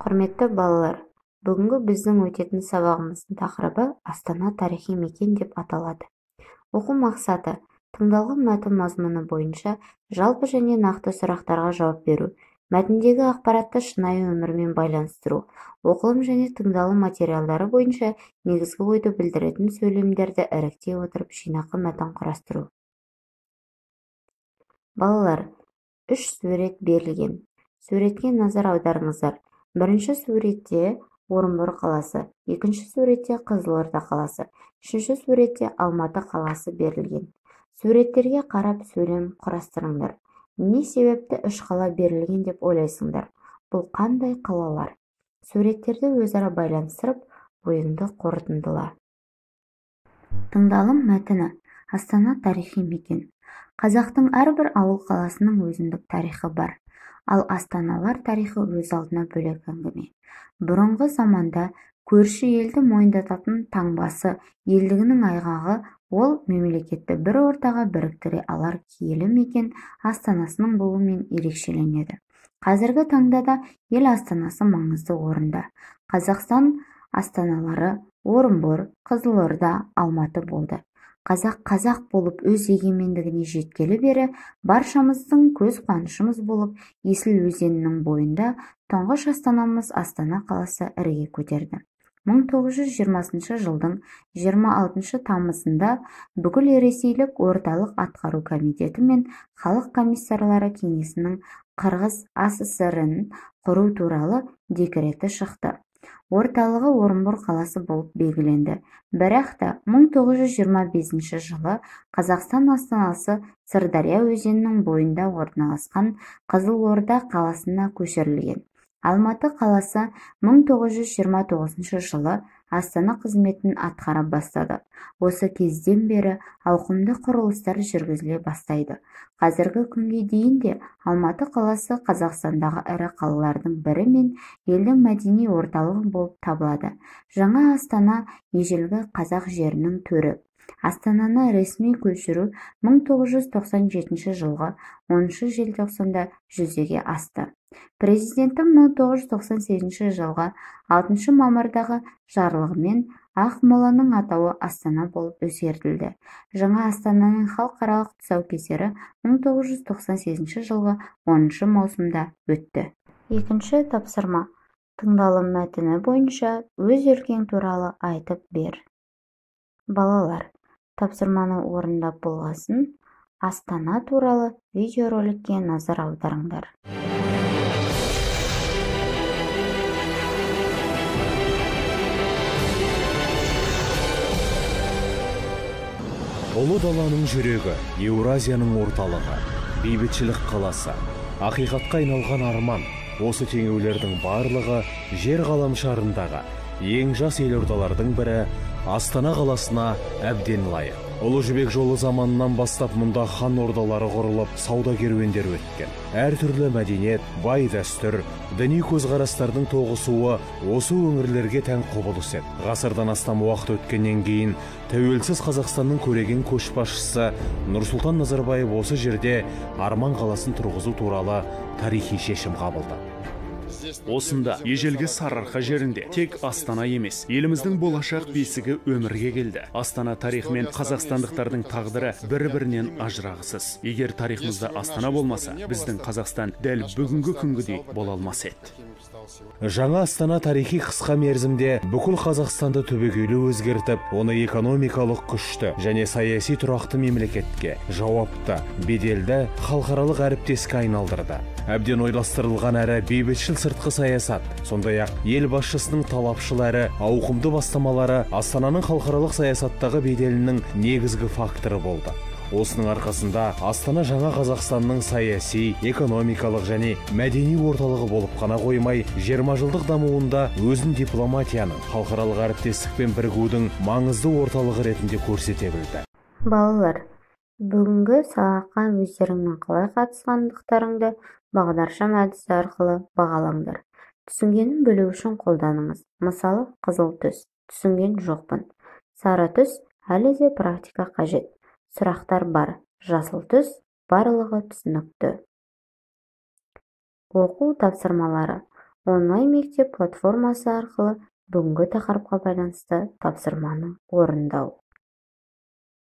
Құрметті балалар, бүгінгі біздің өтетін сабағымыздың тақырыбы Астана тарихи мекен деп аталады. Оқу мақсаты: тыңдалған мәтін мазмұны бойынша жалпы және нақты сұрақтарға жауап беру, мәтіндегі ақпаратты шынайы өмірмен байланыстыру, оқылым және тыңдалым материалдары бойынша негізгі ойды білдіретін сөйлемдерді іріктей отырып жинақы мәтін құрастыру. Балалар, 3 сурет берілген. Суретке назар аударыңыздар. Бірінші суретте Орынбор қаласы, екінші суретте Қызылорда қаласы, үшінші суретте Алматы қаласы берілген. Суреттерге қарап сөйлем құрастырыңдар. Не себепті 3 қала берілген деп ойлайсыңдар? Бұл қандай қалалар? Суреттерді өзара байланыстырып, ойыңды қорытындыла. Тыңдалым мәтіні: Астана тарихи мекен. Қазақтың әрбір ауыл қаласының өзіндік тарихы бар, ал астаналар тарихы өз алдына бөлек әңгіме. Бұрынғы заманда көрші елді мойындататын таңбасы, елдігінің айғағы, ол мемлекетті бір ортаға біріктіре алар киелі мекен астанасының болуымен ерекшеленеді. Қазіргі таңда да ел астанасы маңызды орында. Қазақстан астаналары Орынбор, Қызылорда, Алматы болды. Қазақ болып өз егемендігіне жеткелі бері баршамыздың көз қуанышымыз болып, Есіл өзенінің бойында тұңғыш астанамыз Астана қаласы ірге көтерді. 1920 жылдың 26 тамызында бүкіл ресейлік орталық атқару комитеті мен халық комиссарлары кеңесінің Қырғыз АССР-ін құру туралы декреті шықты. Орталығы Орынбор қаласы болып белгіленді. Бірақ та 1925 жылы Қазақстан астанасы Сырдария өзенінің бойында орналасқан Қызылорда қаласына көшірілген. Алматы қаласы 1929 жылы Астана қызметін атқара бастады. Осы кезден бері ауқымды құрылыстар жүргізіле бастайды. Қазіргі күнге дейін де Алматы қаласы Қазақстандағы ірі қалалардың бірі мен елдің мәдени орталығы болып табылады. Жаңа Астана ежелгі қазақ жерінің төрі. Астананы ресми көшіру 1997 жылғы 10 желтоқсанда жүзеге асты. Президенттің 1998 жылғы 6 мамырдағы жарлығымен Ақмоланың атауы Астана болып өзгертілді. Жаңа Астананың халықаралық тұсаукесері 1998 жылғы 10 маусымда өтті. Екінші тапсырма: тыңдалым мәтіні бойынша өз өлкең туралы айтып бер. Балалар, тапсырманы орындап болғасын, Астана туралы видеороликке назар аударыңдар. Ұлы даланың жүрегі, Еуразияның орталығы, бейбітшілік қаласы, ақиқатқа айналған арман, осы теңеулердің барлығы жер ғаламшарындағы ең жас елордалардың бірі Астана қаласына әбден лайық. Ұлы жібек жолы заманынан бастап мұнда хан ордалары құрылып, сауда керуендер өткен. Әртүрлі мәдениет, бай дәстүр, діни көзқарастардың тоғысуы осы өңірлерге тән құбылыс еді. Ғасырдан астам уақыт өткеннен кейін тәуелсіз Қазақстанның көреген көшбасшысы Нұрсұлтан Назарбаев осы жерде Арман қаласын тұрғызу туралы тарихи шешім қабылдады. Осында, ежелгі Сарыарқа жерінде, тек Астана емес, еліміздің болашақ бесігі өмірге келді. Астана тарихы мен қазақстандықтардың тағдыры бір-бірінен ажырағысыз. Егер тарихымызда Астана болмаса, біздің Қазақстан дәл бүгінгі күнгідей бола алмас еді. Жаңа Астана тарихи қысқа мерзімде бүкіл Қазақстанды түбегейлі өзгертіп, оны экономикалық күшті және саяси тұрақты мемлекетке, жауапты, беделді халықаралық әріптеске айналдырды. Әбден ойластырылған әрі бейбітшіл сыртқы саясат, сондай-ақ ел басшысының талапшыл әрі ауқымды бастамалары Астананың халықаралық саясаттағы беделінің негізгі факторы болды. Осының арқасында Астана жаңа Қазақстанның саяси, экономикалық және мәдени орталығы болып қана қоймай, 20 жылдық дамуында өзін дипломатияның, халықаралық әріптестікпен бірігудің маңызды орталығы ретінде көрсете білді. Балалар, бүгінгі сабаққа өздеріңнің қалай қатысқандықтарыңды бағдаршам әдісі арқылы бағалаңдар. Түсінгенін білу үшін қолданыңыз. Мысалы, қызыл түс, түсінген жоқпын. Сары түс, әлі де практика қажет. Сұрақтар бар. Жасыл түс, барлығы түсінікті. Оқу тапсырмалары. онлайн мектеп платформасы арқылы бүгінгі тақырыпқа байланысты тапсырманы орындау.